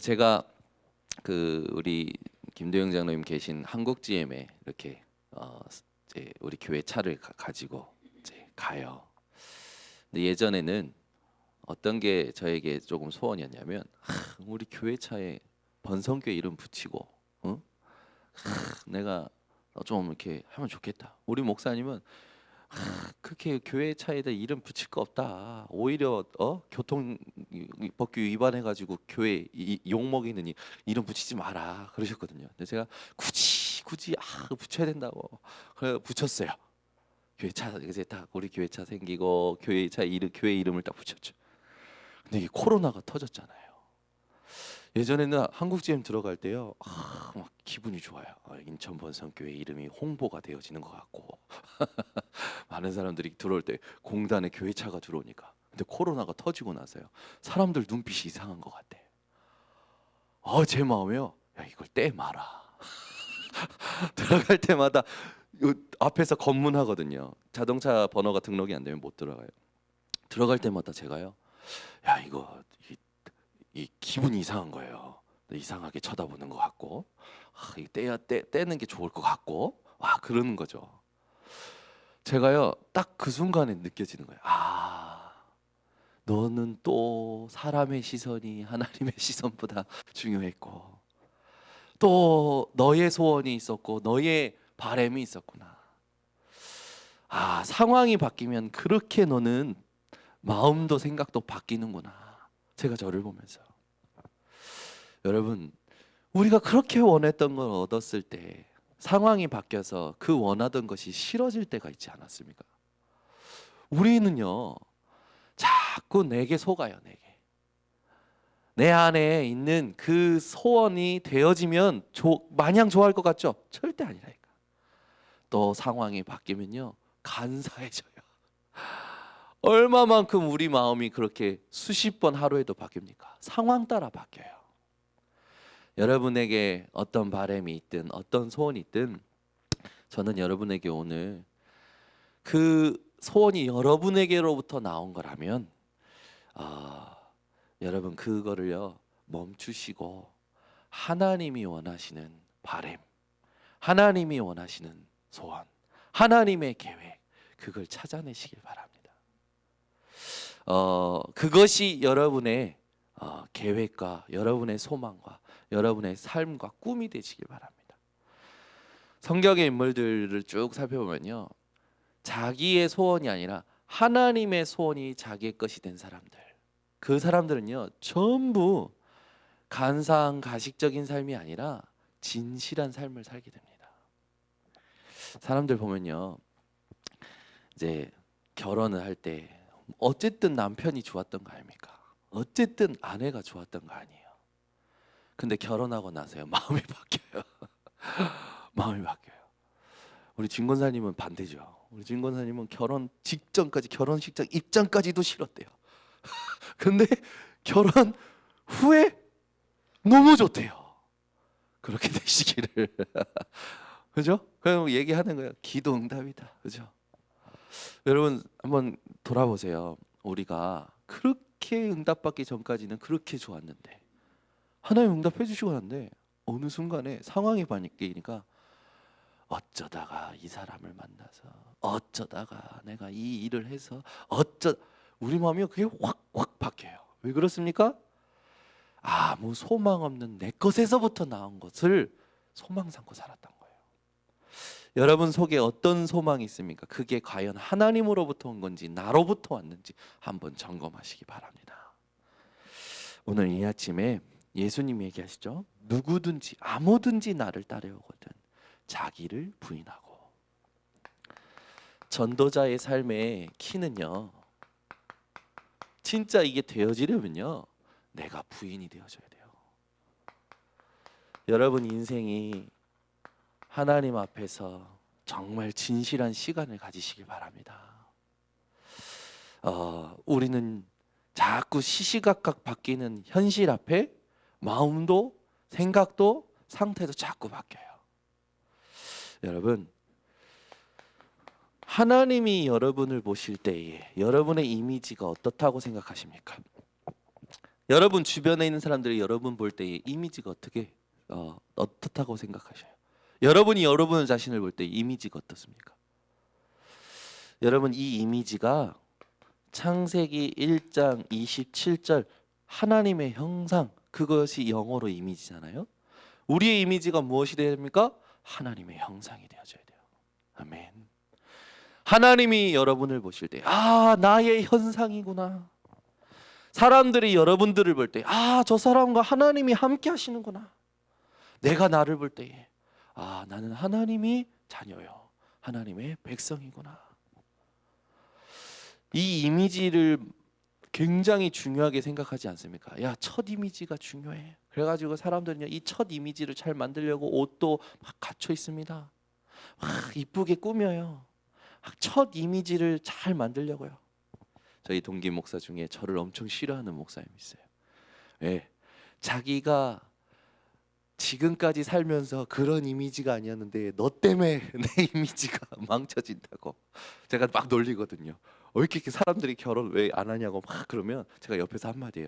제가 우리 김도영 장로님 계신 한국GM에 이렇게 이제 우리 교회 차를 가지고 이제 가요. 근데 예전에는 어떤 게 저에게 조금 소원이었냐면, 우리 교회 차에 번성교회 이름 붙이고, 응? 내가 좀 이렇게 하면 좋겠다. 우리 목사님은 그렇게 교회 차에다 이름 붙일 거 없다. 오히려 교통 법규 위반해가지고 교회 욕 먹이는 이름 붙이지 마라 그러셨거든요. 근데 제가 굳이 붙여야 된다고 그래 붙였어요. 교회 차 이제 딱 우리 교회 차 생기고 교회 차 이름 교회 이름을 딱 붙였죠. 근데 이게 코로나가 터졌잖아요. 예전에는 한국GM 들어갈 때요, 막 기분이 좋아요. 인천 번성교회 이름이 홍보가 되어지는 것 같고 많은 사람들이 들어올 때 공단에 교회차가 들어오니까. 근데 코로나가 터지고 나서요, 사람들 눈빛이 이상한 것 같아. 제 마음이요, 야 이걸 떼 마라. 들어갈 때마다 요 앞에서 검문하거든요. 자동차 번호가 등록이 안 되면 못 들어가요. 들어갈 때마다 제가요, 야 이거 이 기분이 이상한 거예요. 이상하게 쳐다보는 것 같고, 이 떼는 게 좋을 것 같고, 그러는 거죠. 제가요 딱 그 순간에 느껴지는 거예요. 너는 또 사람의 시선이 하나님의 시선보다 중요했고, 또 너의 소원이 있었고 너의 바램이 있었구나. 상황이 바뀌면 그렇게 너는 마음도 생각도 바뀌는구나. 제가 저를 보면서, 여러분, 우리가 그렇게 원했던 걸 얻었을 때 상황이 바뀌어서 그 원하던 것이 싫어질 때가 있지 않았습니까? 우리는요 자꾸 내게 속아요. 내 안에 있는 그 소원이 되어지면 마냥 좋아할 것 같죠? 절대 아니라니까. 또 상황이 바뀌면요 간사해져요. 얼마만큼 우리 마음이 그렇게 수십 번 하루에도 바뀝니까? 상황 따라 바뀌어요. 여러분에게 어떤 바람이 있든 어떤 소원이 있든, 저는 여러분에게 오늘 그 소원이 여러분에게로부터 나온 거라면, 여러분 그거를요 멈추시고 하나님이 원하시는 바램, 하나님이 원하시는 소원, 하나님의 계획, 그걸 찾아내시길 바랍니다. 그것이 여러분의 계획과 여러분의 소망과 여러분의 삶과 꿈이 되시길 바랍니다. 성경의 인물들을 쭉 살펴보면요, 자기의 소원이 아니라 하나님의 소원이 자기의 것이 된 사람들, 그 사람들은요 전부 간사한 가식적인 삶이 아니라 진실한 삶을 살게 됩니다. 사람들 보면요, 이제 결혼을 할 때 어쨌든 남편이 좋았던 거 아닙니까? 어쨌든 아내가 좋았던 거 아니에요. 근데 결혼하고 나서요 마음이 바뀌어요. 마음이 바뀌어요. 우리 진 권사님은 반대죠. 우리 진 권사님은 결혼 직전까지, 결혼식장 입장까지도 싫었대요. 근데 결혼 후에 너무 좋대요. 그렇게 되시기를. 그죠? 그럼 얘기하는 거예요. 기도 응답이다. 그죠? 여러분 한번 돌아보세요. 우리가 그렇게 응답받기 전까지는 그렇게 좋았는데 하나님 응답해 주시고 난데 어느 순간에 상황이 바뀌니까, 어쩌다가 이 사람을 만나서, 어쩌다가 내가 이 일을 해서, 우리 마음이 그게 확 바뀌어요. 왜 그렇습니까? 아무 소망 없는 내 것에서부터 나온 것을 소망 삼고 살았던 거예요. 여러분 속에 어떤 소망이 있습니까? 그게 과연 하나님으로부터 온 건지 나로부터 왔는지 한번 점검하시기 바랍니다. 오늘 이 아침에 예수님이 얘기하시죠. 누구든지 아무든지 나를 따르거든 자기를 부인하고. 전도자의 삶의 키는요, 진짜 이게 되어지려면요 내가 부인이 되어져야 돼요. 여러분 인생이 하나님 앞에서 정말 진실한 시간을 가지시길 바랍니다. 우리는 자꾸 시시각각 바뀌는 현실 앞에 마음도 생각도 상태도 자꾸 바뀌어요. 여러분, 하나님이 여러분을 보실 때에 여러분의 이미지가 어떻다고 생각하십니까? 여러분 주변에 있는 사람들이 여러분 볼 때 이미지가 어떻다고 생각하셔요? 여러분이 여러분 자신을 볼 때 이미지가 어떻습니까? 여러분 이 이미지가 창세기 1장 27절 하나님의 형상, 그것이 영어로 이미지잖아요. 우리의 이미지가 무엇이 되어야 됩니까? 하나님의 형상이 되어져야 돼요. 아멘. 하나님이 여러분을 보실 때 나의 현상이구나. 사람들이 여러분들을 볼 때 저 사람과 하나님이 함께 하시는구나. 내가 나를 볼 때에 나는 하나님이 자녀요, 하나님의 백성이구나. 이 이미지를 굉장히 중요하게 생각하지 않습니까? 첫 이미지가 중요해. 그래가지고 사람들은요, 이 첫 이미지를 잘 만들려고 옷도 막 갖춰 있습니다. 막 이쁘게 꾸며요. 첫 이미지를 잘 만들려고요. 저희 동기 목사 중에 저를 엄청 싫어하는 목사님이 있어요. 왜? 자기가 지금까지 살면서 그런 이미지가 아니었는데 너 때문에 내 이미지가 망쳐진다고 제가 막 놀리거든요. 왜 이렇게 사람들이 결혼 왜 안 하냐고 막 그러면 제가 옆에서 한마디예요.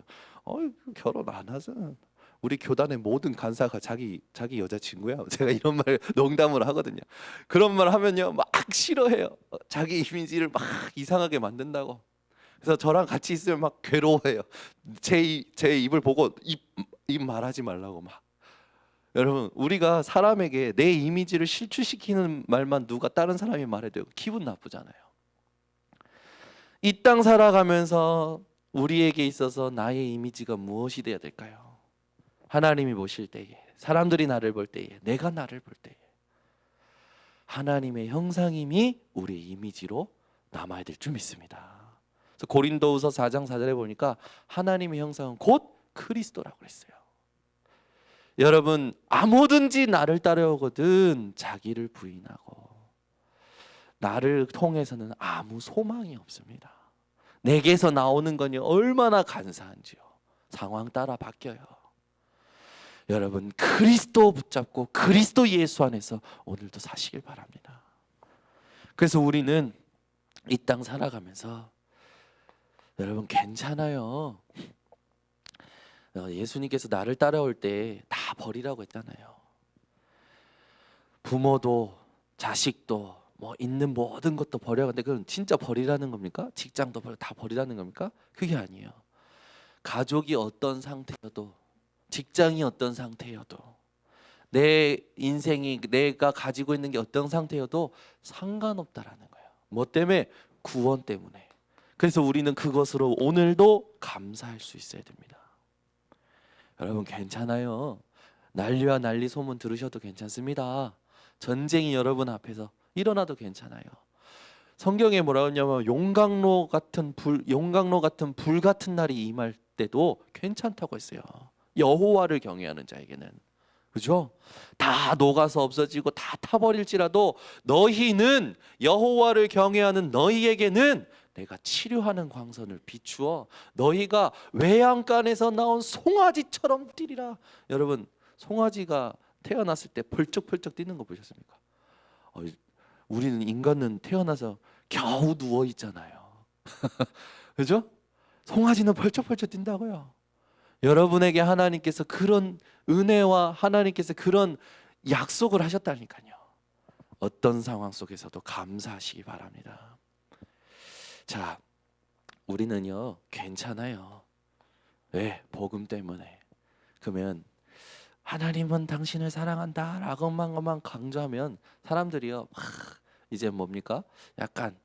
결혼 안 하잖아. 우리 교단의 모든 간사가 자기 여자친구야. 제가 이런 말 농담으로 하거든요. 그런 말 하면요 막 싫어해요. 자기 이미지를 막 이상하게 만든다고. 그래서 저랑 같이 있으면 막 괴로워해요. 제 입을 보고 입 말하지 말라고 막. 여러분 우리가 사람에게 내 이미지를 실추시키는 말만 누가 다른 사람이 말해도 기분 나쁘잖아요. 이 땅 살아가면서 우리에게 있어서 나의 이미지가 무엇이 되어야 될까요? 하나님이 보실 때에, 사람들이 나를 볼 때에, 내가 나를 볼 때에 하나님의 형상임이 우리의 이미지로 남아야 될 줄 믿습니다. 그래서 고린도후서 4장 4절에 보니까 하나님의 형상은 곧 그리스도라고 했어요. 여러분 아무든지 나를 따르거든 자기를 부인하고. 나를 통해서는 아무 소망이 없습니다. 내게서 나오는 건요 얼마나 간사한지요. 상황 따라 바뀌어요. 여러분 그리스도 붙잡고 그리스도 예수 안에서 오늘도 사시길 바랍니다. 그래서 우리는 이 땅 살아가면서 여러분 괜찮아요. 예수님께서 나를 따라올 때 다 버리라고 했잖아요. 부모도 자식도 뭐 있는 모든 것도 버려야 하는데 그건 진짜 버리라는 겁니까? 직장도 다 버리라는 겁니까? 그게 아니에요. 가족이 어떤 상태여도, 직장이 어떤 상태여도, 내 인생이 내가 가지고 있는 게 어떤 상태여도 상관없다라는 거예요. 뭐 때문에? 구원 때문에. 그래서 우리는 그것으로 오늘도 감사할 수 있어야 됩니다. 여러분 괜찮아요. 난리와 난리 소문 들으셔도 괜찮습니다. 전쟁이 여러분 앞에서 일어나도 괜찮아요. 성경에 뭐라고 했냐면 용광로 같은 불 같은 날이 임할 때도 괜찮다고 했어요. 여호와를 경외하는 자에게는. 그죠? 다 녹아서 없어지고 다 타버릴지라도 너희는 여호와를 경외하는 너희에게는 내가 치료하는 광선을 비추어 너희가 외양간에서 나온 송아지처럼 뛰리라. 여러분 송아지가 태어났을 때 펄쩍펄쩍 뛰는 거 보셨습니까? 우리는 인간은 태어나서 겨우 누워 있잖아요. 그죠? 송아지는 펄쩍펄쩍 뛴다고요. 여러분에게 하나님께서 그런 은혜와 하나님께서 그런 약속을 하셨다니까요. 어떤 상황 속에서도 감사하시기 바랍니다. 자, 우리는요 괜찮아요. 왜? 복음 때문에. 그러면 하나님은 당신을 사랑한다 라고만 강조하면 사람들이요 이제 뭡니까? 약간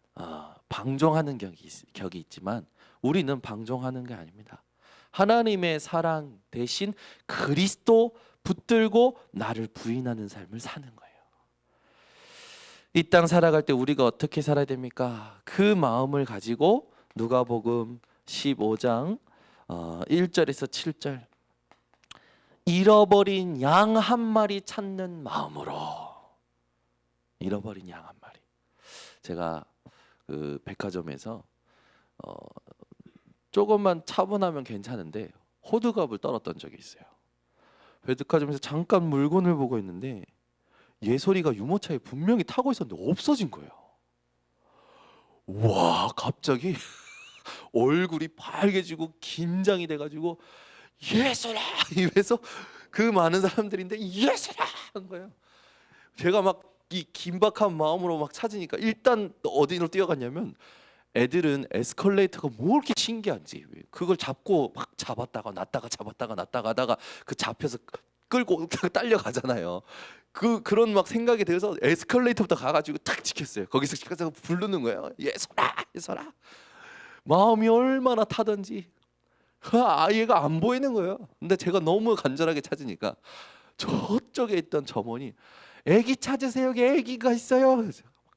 방종하는 격이 있지만 우리는 방종하는 게 아닙니다. 하나님의 사랑 대신 그리스도 붙들고 나를 부인하는 삶을 사는 거예요. 이 땅 살아갈 때 우리가 어떻게 살아야 됩니까? 그 마음을 가지고 누가복음 15장 1절에서 7절 잃어버린 양 한 마리 찾는 마음으로. 잃어버린 양 한 마리. 제가 그 백화점에서 조금만 차분하면 괜찮은데 호들갑을 떨었던 적이 있어요. 백화점에서 잠깐 물건을 보고 있는데 예솔이가 유모차에 분명히 타고 있었는데 없어진 거예요. 와, 갑자기 얼굴이 빨개지고 긴장이 돼가지고 예수라 입에서 그 많은 사람들인데 예수라 한 거예요. 제가 막 이 긴박한 마음으로 막 찾으니까 일단 어디로 뛰어갔냐면 애들은 에스컬레이터가 뭐 이렇게 신기한지 그걸 잡고 막 잡았다가 놨다가 잡았다가 놨다가 하다가 그 잡혀서 끌고 딸려가잖아요. 그런 막 생각이 들어서 에스컬레이터부터 가가지고 탁 지켰어요. 거기서 부르는 거예요. 예서라 예서라. 마음이 얼마나 타던지 그 아이가 안 보이는 거예요. 근데 제가 너무 간절하게 찾으니까 저쪽에 있던 점원이 애기 찾으세요. 여기 애기가 있어요.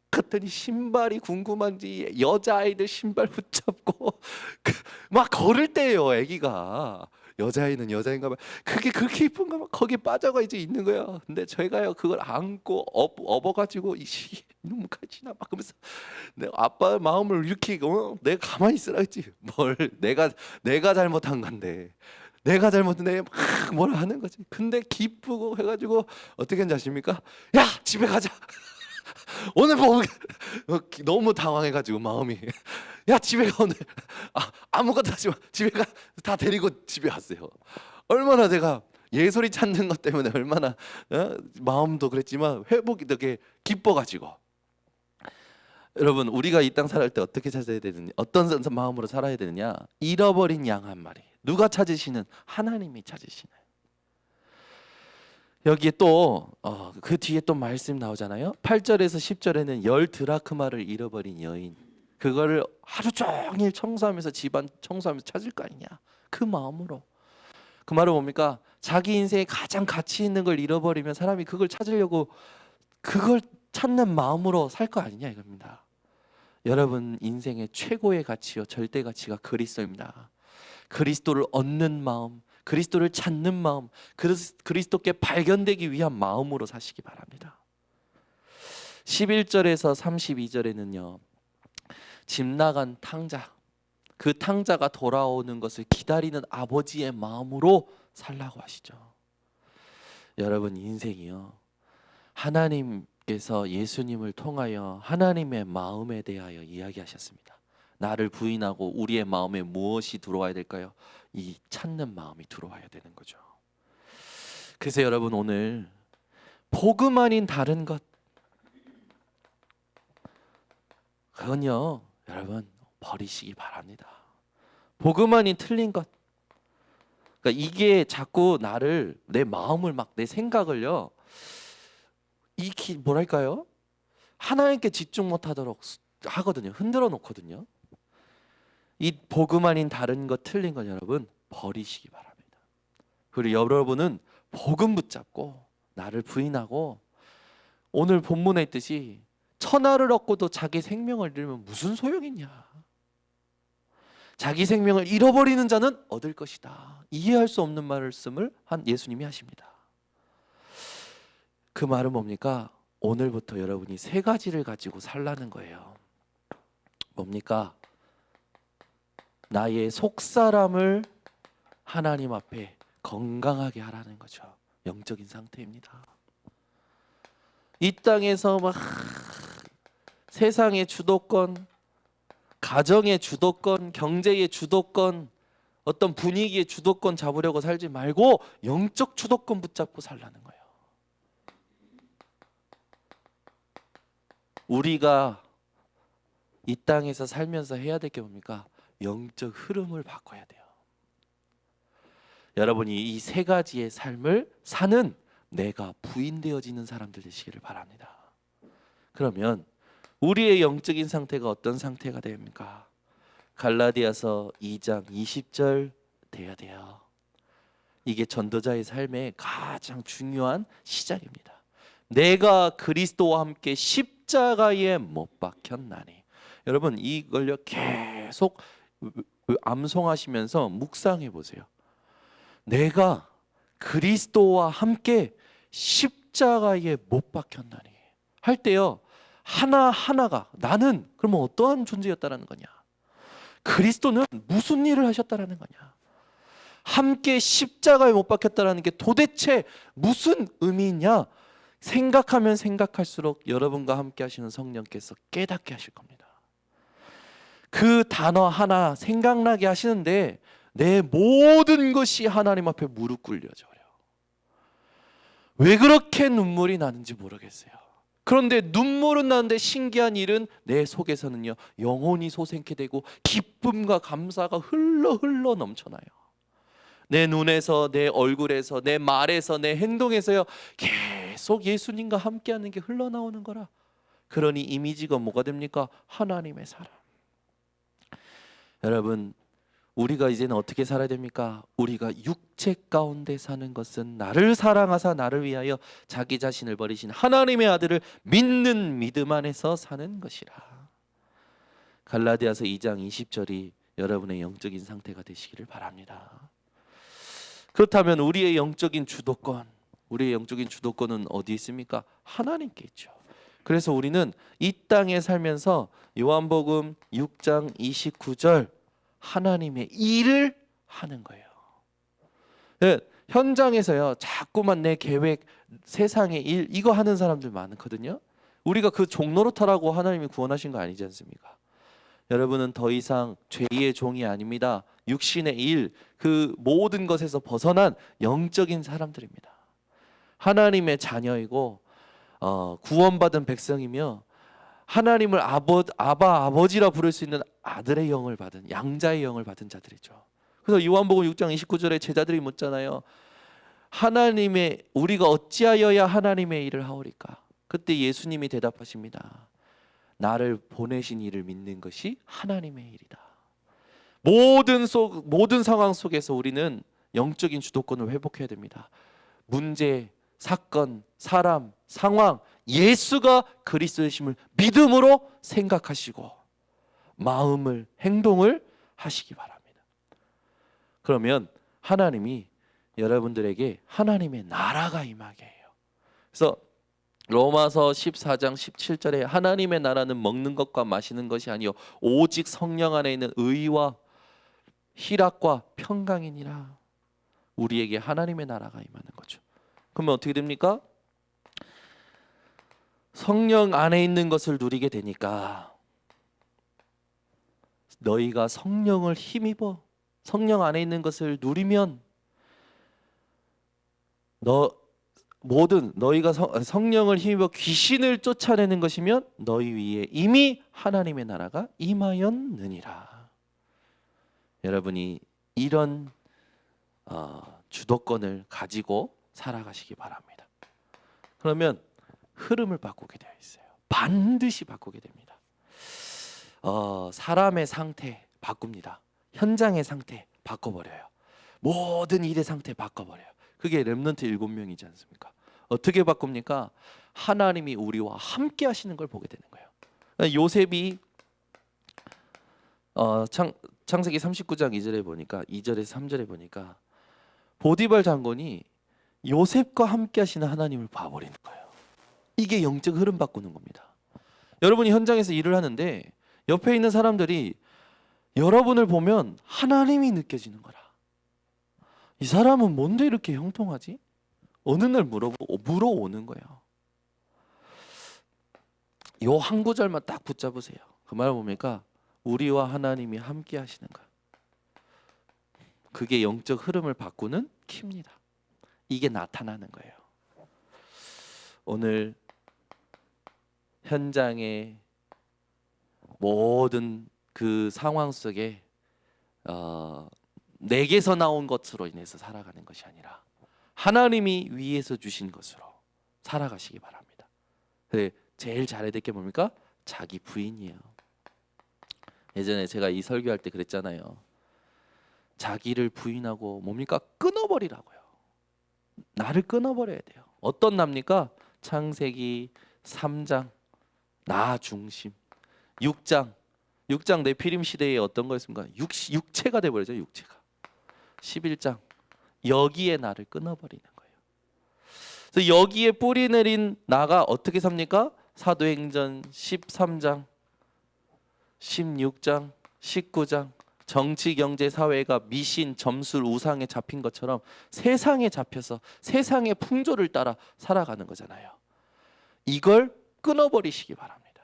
갔더니 신발이 궁금한지 여자아이들 신발 붙잡고 막 걸을 때예요. 애기가 여자아이는 여자인가 봐. 그게 그렇게 이쁜가 봐. 거기 빠져가 이제 있는 거야. 근데 저희가요 그걸 안고 업어가지고 이놈 가지나 막 그러면서 내 아빠의 마음을 이렇게 내가 가만히 있으라 했지. 뭘 내가 잘못한 건데. 내가 잘못했는데 막 뭐라 하는 거지. 근데 기쁘고 해가지고 어떻게 했는지 아십니까? 야 집에 가자. 오늘 보고 너무 당황해가지고 마음이 야 집에 가 오늘 아무것도 하지 마 집에 가 다 데리고 집에 왔어요. 얼마나 제가 예솔이 찾는 것 때문에 얼마나 마음도 그랬지만 회복이 되게 기뻐가지고 여러분 우리가 이 땅 살아갈 때 어떻게 찾아야 되느냐 어떤 마음으로 살아야 되느냐 잃어버린 양 한 마리 누가 찾으시는 하나님이 찾으시나요? 여기에 또 그 뒤에 또 말씀 나오잖아요. 8절에서 10절에는 10 드라크마를 잃어버린 여인 그거를 하루 종일 청소하면서 집안 청소하면서 찾을 거 아니냐 그 마음으로 그 말은 뭡니까? 자기 인생에 가장 가치 있는 걸 잃어버리면 사람이 그걸 찾으려고 그걸 찾는 마음으로 살 거 아니냐 이겁니다. 여러분 인생의 최고의 가치요 절대 가치가 그리스도입니다. 그리스도를 얻는 마음 그리스도를 찾는 마음 그리스도께 발견되기 위한 마음으로 사시기 바랍니다. 11절에서 32절에는요 집 나간 탕자 그 탕자가 돌아오는 것을 기다리는 아버지의 마음으로 살라고 하시죠. 여러분 인생이요 하나님께서 예수님을 통하여 하나님의 마음에 대하여 이야기하셨습니다. 나를 부인하고 우리의 마음에 무엇이 들어와야 될까요? 이 찾는 마음이 들어와야 되는 거죠. 그래서 여러분 오늘 복음 아닌 다른 것 그건요 여러분 버리시기 바랍니다. 복음 아닌 틀린 것 그러니까 이게 자꾸 나를 내 마음을 막 내 생각을요 뭐랄까요 하나님께 집중 못하도록 하거든요. 흔들어 놓거든요. 이 복음 아닌 다른 것 틀린 건 여러분 버리시기 바랍니다. 그리고 여러분은 복음 붙잡고 나를 부인하고 오늘 본문에 있듯이 천하를 얻고도 자기 생명을 잃으면 무슨 소용이 있냐. 자기 생명을 잃어버리는 자는 얻을 것이다. 이해할 수 없는 말씀을 한 예수님이 하십니다. 그 말은 뭡니까? 오늘부터 여러분이 세 가지를 가지고 살라는 거예요. 뭡니까? 나의 속사람을 하나님 앞에 건강하게 하라는 거죠. 영적인 상태입니다. 이 땅에서 막 세상의 주도권, 가정의 주도권, 경제의 주도권, 어떤 분위기의 주도권 잡으려고 살지 말고 영적 주도권 붙잡고 살라는 거예요. 우리가 이 땅에서 살면서 해야 될 게 뭡니까? 영적 흐름을 바꿔야 돼요. 여러분이 이 세 가지의 삶을 사는 내가 부인되어지는 사람들 되시기를 바랍니다. 그러면 우리의 영적인 상태가 어떤 상태가 됩니까? 갈라디아서 2장 20절 돼야 돼요. 이게 전도자의 삶의 가장 중요한 시작입니다. 내가 그리스도와 함께 십자가에 못 박혔나니. 여러분 이걸요 계속 암송하시면서 묵상해 보세요. 내가 그리스도와 함께 십자가에 못 박혔나니 할 때요 하나하나가 나는 그러면 어떠한 존재였다라는 거냐? 그리스도는 무슨 일을 하셨다라는 거냐? 함께 십자가에 못 박혔다라는 게 도대체 무슨 의미냐? 생각하면 생각할수록 여러분과 함께 하시는 성령께서 깨닫게 하실 겁니다. 그 단어 하나 생각나게 하시는데 내 모든 것이 하나님 앞에 무릎 꿇려져요. 왜 그렇게 눈물이 나는지 모르겠어요. 그런데 눈물은 나는데 신기한 일은 내 속에서는요 영혼이 솟게 되고 기쁨과 감사가 흘러 넘쳐나요. 내 눈에서, 내 얼굴에서, 내 말에서, 내 행동에서요 계속 예수님과 함께하는 게 흘러나오는 거라. 그러니 이미지가 뭐가 됩니까? 하나님의 사랑. 여러분, 우리가 이제는 어떻게 살아야 됩니까? 우리가 육체 가운데 사는 것은 나를 사랑하사 나를 위하여 자기 자신을 버리신 하나님의 아들을 믿는 믿음 안에서 사는 것이라. 갈라디아서 2장 20절이 여러분의 영적인 상태가 되시기를 바랍니다. 그렇다면 우리의 영적인 주도권은 어디 있습니까? 하나님께 있죠. 그래서 우리는 이 땅에 살면서 요한복음 6장 29절 하나님의 일을 하는 거예요. 네, 현장에서요 자꾸만 내 계획, 세상의 일 이거 하는 사람들 많거든요. 우리가 그 종노릇하라고 하나님이 구원하신 거 아니지 않습니까? 여러분은 더 이상 죄의 종이 아닙니다. 육신의 일, 그 모든 것에서 벗어난 영적인 사람들입니다. 하나님의 자녀이고 구원받은 백성이며 하나님을 아버지라 부를 수 있는 아들의 영을 받은 양자의 영을 받은 자들이죠. 그래서 요한복음 6장 29절에 제자들이 묻잖아요. 하나님의 우리가 어찌하여야 하나님의 일을 하오리까? 그때 예수님이 대답하십니다. 나를 보내신 이를 믿는 것이 하나님의 일이다. 모든 상황 속에서 우리는 영적인 주도권을 회복해야 됩니다. 문제, 사건, 사람, 상황, 예수가 그리스도이심을 믿음으로 생각하시고 마음을, 행동을 하시기 바랍니다. 그러면 하나님이 여러분들에게 하나님의 나라가 임하게 해요. 그래서 로마서 14장 17절에 하나님의 나라는 먹는 것과 마시는 것이 아니요 오직 성령 안에 있는 의와 희락과 평강이니라. 우리에게 하나님의 나라가 임하는 거죠. 그러면 어떻게 됩니까? 성령 안에 있는 것을 누리게 되니까 너희가 성령을 힘입어 성령 안에 있는 것을 누리면 너희가 성령을 힘입어 귀신을 쫓아내는 것이면 너희 위에 이미 하나님의 나라가 임하였느니라. 여러분이 이런 주도권을 가지고 살아가시기 바랍니다. 그러면 흐름을 바꾸게 되어 있어요. 반드시 바꾸게 됩니다. 사람의 상태 바꿉니다. 현장의 상태 바꿔버려요. 모든 일의 상태 바꿔버려요. 그게 렘넌트 7명이지 않습니까? 어떻게 바꿉니까? 하나님이 우리와 함께 하시는 걸 보게 되는 거예요. 요셉이 창세기 39장 2절에 보니까 2절에서 3절에 보니까 보디발 장군이 요셉과 함께 하시는 하나님을 봐버리는 거예요. 이게 영적 흐름 바꾸는 겁니다. 여러분이 현장에서 일을 하는데 옆에 있는 사람들이 여러분을 보면 하나님이 느껴지는 거라. 이 사람은 뭔데 이렇게 형통하지? 어느 날 물어오는 거예요. 요 한 구절만 딱 붙잡으세요. 그 말 뭡니까? 우리와 하나님이 함께 하시는 것. 그게 영적 흐름을 바꾸는 키입니다. 이게 나타나는 거예요. 오늘 현장의 모든 그 상황 속에 내게서 나온 것으로 인해서 살아가는 것이 아니라 하나님이 위에서 주신 것으로 살아가시기 바랍니다. 제일 잘해야 될 게 뭡니까? 자기 부인이에요. 예전에 제가 이 설교할 때 그랬잖아요. 자기를 부인하고 뭡니까? 끊어버리라고요. 나를 끊어버려야 돼요. 어떤 나입니까? 창세기 3장 나 중심. 6장 네피림 시대에 어떤 거였습니까? 육체가 돼버리죠. 육체가. 11장 여기에 나를 끊어버리는 거예요. 그래서 여기에 뿌리 내린 나가 어떻게 삽니까? 사도행전 13장 16장 19장 정치 경제 사회가 미신 점술 우상에 잡힌 것처럼 세상에 잡혀서 세상의 풍조를 따라 살아가는 거잖아요. 이걸 끊어버리시기 바랍니다.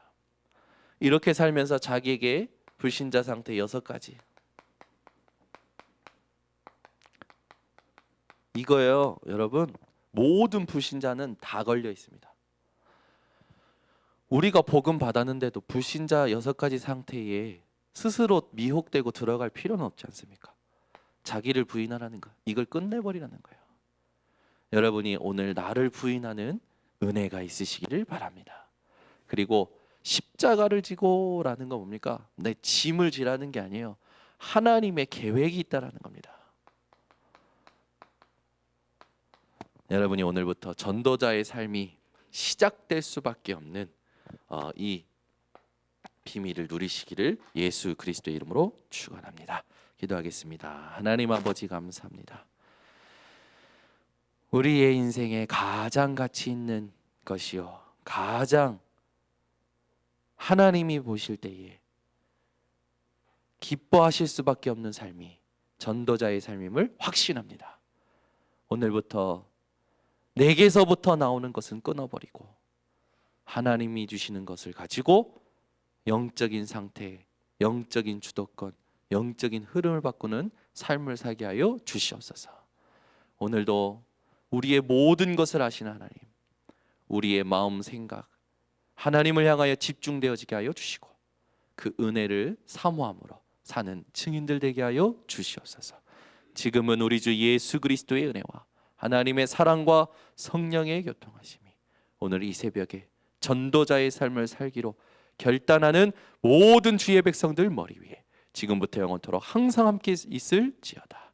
이렇게 살면서 자기에게 불신자 상태 6가지. 이거예요, 여러분. 모든 불신자는 다 걸려 있습니다. 우리가 복음 받았는데도 불신자 6가지 상태에 스스로 미혹되고 들어갈 필요는 없지 않습니까? 자기를 부인하라는 거, 이걸 끝내버리라는 거예요. 여러분이 오늘 나를 부인하는 은혜가 있으시기를 바랍니다. 그리고 십자가를 지고라는 건 뭡니까? 내 짐을 지라는 게 아니에요. 하나님의 계획이 있다라는 겁니다. 여러분이 오늘부터 전도자의 삶이 시작될 수밖에 없는 이 비밀을 누리시기를 예수 그리스도의 이름으로 축원합니다. 기도하겠습니다. 하나님 아버지 감사합니다. 우리의 인생에 가장 가치 있는 것이요, 가장 하나님이 보실 때에 기뻐하실 수밖에 없는 삶이 전도자의 삶임을 확신합니다. 오늘부터 내게서부터 나오는 것은 끊어버리고 하나님이 주시는 것을 가지고 영적인 상태, 영적인 주도권, 영적인 흐름을 바꾸는 삶을 살게 하여 주시옵소서. 오늘도 우리의 모든 것을 아시는 하나님, 우리의 마음 생각 하나님을 향하여 집중되어지게 하여 주시고 그 은혜를 사모함으로 사는 증인들 되게 하여 주시옵소서. 지금은 우리 주 예수 그리스도의 은혜와 하나님의 사랑과 성령의 교통하심이 오늘 이 새벽에 전도자의 삶을 살기로 결단하는 모든 주의 백성들 머리 위에 지금부터 영원토록 항상 함께 있을지어다.